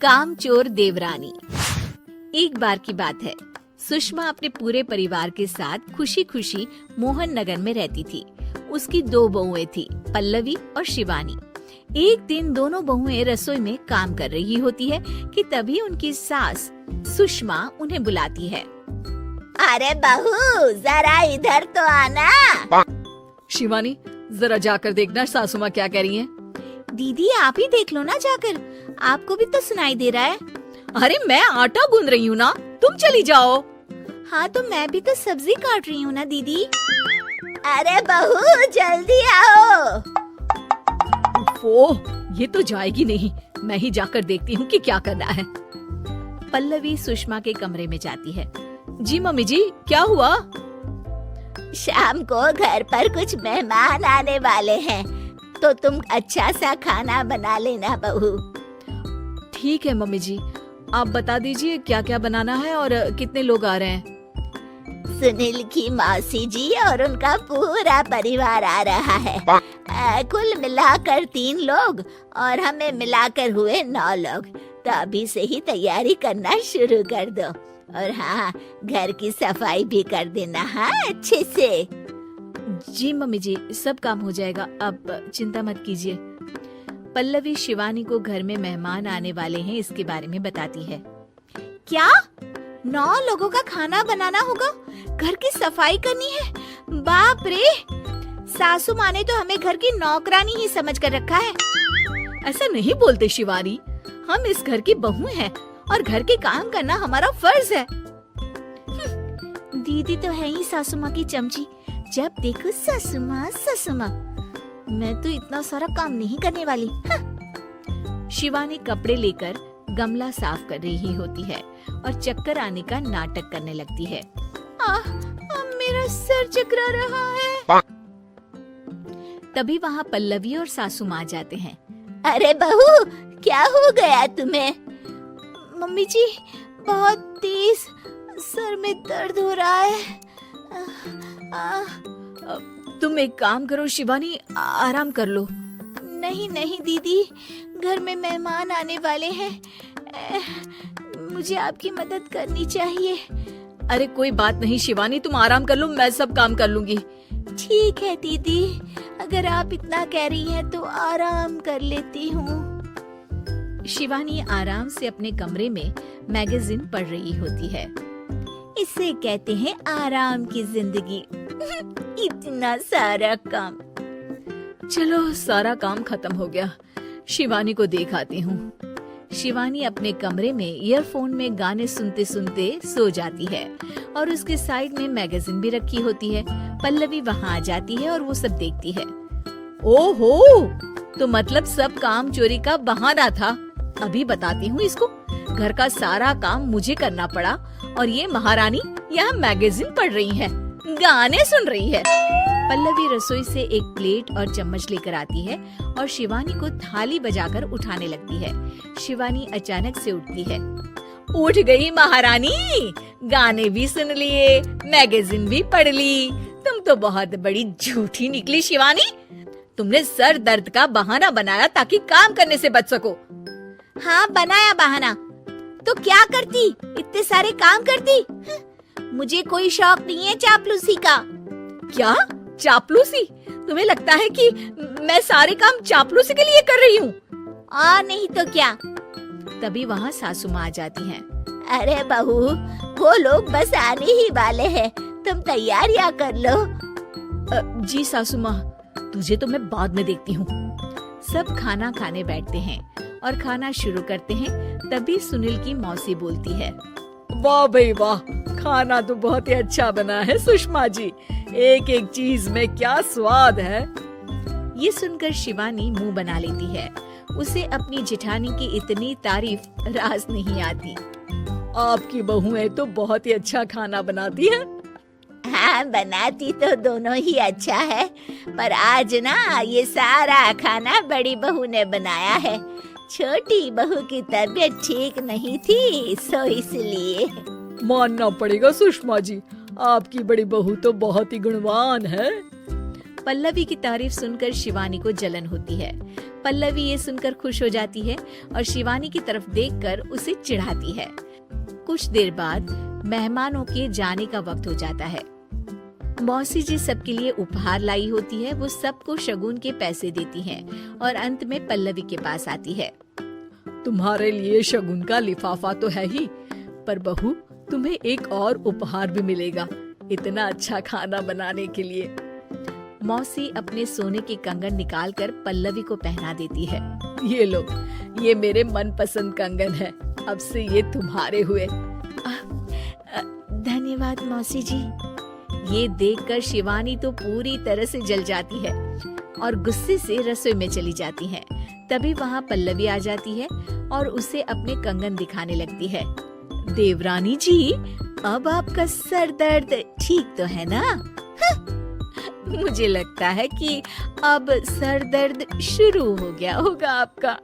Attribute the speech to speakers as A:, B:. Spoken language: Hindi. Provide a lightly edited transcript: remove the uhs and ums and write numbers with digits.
A: कामचोर देवरानी। एक बार की बात है, सुषमा अपने पूरे परिवार के साथ खुशी खुशी मोहन नगर में रहती थी। उसकी 2 बहुएं थी, पल्लवी और शिवानी। एक दिन दोनों बहुएं रसोई में काम कर रही होती है कि तभी उनकी सास सुषमा उन्हें बुलाती है।
B: अरे बहू, जरा इधर तो आना।
A: शिवानी, जरा जाकर देखना सासू माँ क्या कह रही हैं।
B: दीदी आप ही देख लो ना जाकर, आपको भी तो सुनाई दे रहा है।
A: अरे मैं आटा गूंद रही हूँ ना, तुम चली जाओ।
B: हाँ तो मैं भी तो सब्जी काट रही हूँ ना दीदी। अरे बहू जल्दी आओ।
A: ओह, ये तो जाएगी नहीं, मैं ही जाकर देखती हूँ कि क्या करना है। पल्लवी सुषमा के कमरे में जाती है। जी मम्मी जी, क्या हुआ?
B: शाम को घर पर कुछ मेहमान आने वाले हैं, तो तुम अच्छा सा खाना बना लेना बहू।
A: ठीक है मम्मी जी, आप बता दीजिए क्या क्या बनाना है और कितने लोग आ रहे हैं।
B: सुनील की मौसी जी और उनका पूरा परिवार आ रहा है। कुल मिलाकर 3 लोग और हमें मिलाकर हुए 9 लोग। तो अभी से ही तैयारी करना शुरू कर दो। और हाँ, घर की सफाई भी कर देना, हाँ अच्छे से।
A: जी मम्मी जी, सब काम हो जाएगा, आप चिंता मत कीजिए। पल्लवी शिवानी को घर में मेहमान आने वाले हैं इसके बारे में बताती है।
B: क्या 9 लोगों का खाना बनाना होगा, घर की सफाई करनी है? बाप रे, सासू माँ ने तो हमें घर की नौकरानी ही समझ कर रखा है।
A: ऐसा नहीं बोलते शिवानी, हम इस घर की बहू हैं और घर के काम करना हमारा फर्ज है।
B: दीदी तो है ही सासू माँ की चमची, जब देखो सासू माँ सासू माँ। मैं तो इतना सारा काम नहीं करने वाली।
A: शिवानी कपड़े लेकर गमला साफ कर रही होती है और चक्कर आने का नाटक करने लगती है।
B: मेरा सर चकरा रहा है।
A: तभी वहाँ पल्लवी और सासू माँ जाते हैं।
B: अरे बहू, क्या हो गया तुम्हें? मम्मी जी, बहुत तेज सर में दर्द हो रहा है।
A: तुम एक काम करो शिवानी, आराम कर लो।
B: नहीं नहीं दीदी, घर में मेहमान आने वाले हैं, मुझे आपकी मदद करनी चाहिए।
A: अरे कोई बात नहीं शिवानी, तुम आराम कर लो, मैं सब काम कर लूंगी।
B: ठीक है दीदी, अगर आप इतना कह रही हैं तो आराम कर लेती हूँ।
A: शिवानी आराम से अपने कमरे में मैगजीन पढ़ रही होती है।
B: इसे कहते हैं आराम की जिंदगी। इतना सारा काम।
A: चलो, सारा काम खत्म हो गया, शिवानी को देख आती हूँ। शिवानी अपने कमरे में ईयरफोन में गाने सुनते सुनते सो जाती है और उसके साइड में मैगजीन भी रखी होती है। पल्लवी वहाँ आ जाती है और वो सब देखती है। ओहो, तो मतलब सब काम चोरी का बहाना था। अभी बताती हूँ इसको। घर का सारा काम मुझे करना पड़ा और ये महारानी यहाँ मैगजीन पढ़ रही है, गाने सुन रही है। पल्लवी रसोई से एक प्लेट और चम्मच लेकर आती है और शिवानी को थाली बजाकर उठाने लगती है। शिवानी अचानक से उठती है। उठ गई महारानी, गाने भी सुन लिए, मैगजीन भी पढ़ ली। तुम तो बहुत बड़ी झूठी निकली शिवानी। तुमने सर दर्द का बहाना बनाया ताकि काम करने से बच सको।
B: हाँ बनाया बहाना, तो क्या करती, इतने सारे काम करती। मुझे कोई शौक नहीं है चापलूसी का।
A: क्या चापलूसी? तुम्हें लगता है कि मैं सारे काम चापलूसी के लिए कर रही हूँ?
B: नहीं तो क्या।
A: तभी वहाँ सासू माँ आ जाती हैं।
B: अरे बहू, वो लोग बस आने ही वाले हैं, तुम तैयारियां कर लो।
A: जी सासू माँ, तुझे तो मैं बाद में देखती हूँ। सब खाना खाने बैठते हैं और खाना शुरू करते हैं। तभी सुनील की मौसी बोलती है। वाह भाई वाह, खाना तो बहुत ही अच्छा बना है सुषमा जी, एक एक चीज में क्या स्वाद है। ये सुनकर शिवानी मुंह बना लेती है। उसे अपनी जेठानी की इतनी तारीफ रास नहीं आती। आपकी बहुएं तो बहुत ही अच्छा खाना बनाती है।
B: हाँ बनाती तो दोनों ही अच्छा है, पर आज ना ये सारा खाना बड़ी बहू ने बनाया है। छोटी बहू की तबीयत ठीक नहीं थी, सो इसलिए।
A: मानना पड़ेगा सुषमा जी, आपकी बड़ी बहू तो बहुत ही गुणवान है। पल्लवी की तारीफ सुनकर शिवानी को जलन होती है। पल्लवी ये सुनकर खुश हो जाती है और शिवानी की तरफ देखकर उसे चिढ़ाती है। कुछ देर बाद मेहमानों के जाने का वक्त हो जाता है। मौसी जी सबके लिए उपहार लाई होती है। वो सबको शगुन के पैसे देती हैं और अंत में पल्लवी के पास आती है।
C: तुम्हारे लिए शगुन का लिफाफा तो है ही, पर बहू तुम्हें एक और उपहार भी मिलेगा इतना अच्छा खाना बनाने के लिए।
A: मौसी अपने सोने के कंगन निकालकर पल्लवी को पहना देती है।
C: ये लो, ये मेरे मनपसंद कंगन है, अब से ये तुम्हारे हुए।
B: धन्यवाद मौसी जी।
A: ये देखकर शिवानी तो पूरी तरह से जल जाती है और गुस्से से रसोई में चली जाती है। तभी वहाँ पल्लवी आ जाती है और उसे अपने कंगन दिखाने लगती है।
B: देवरानी जी, अब आपका सर दर्द ठीक तो है ना?
A: मुझे लगता है कि अब सर दर्द शुरू हो गया होगा आपका।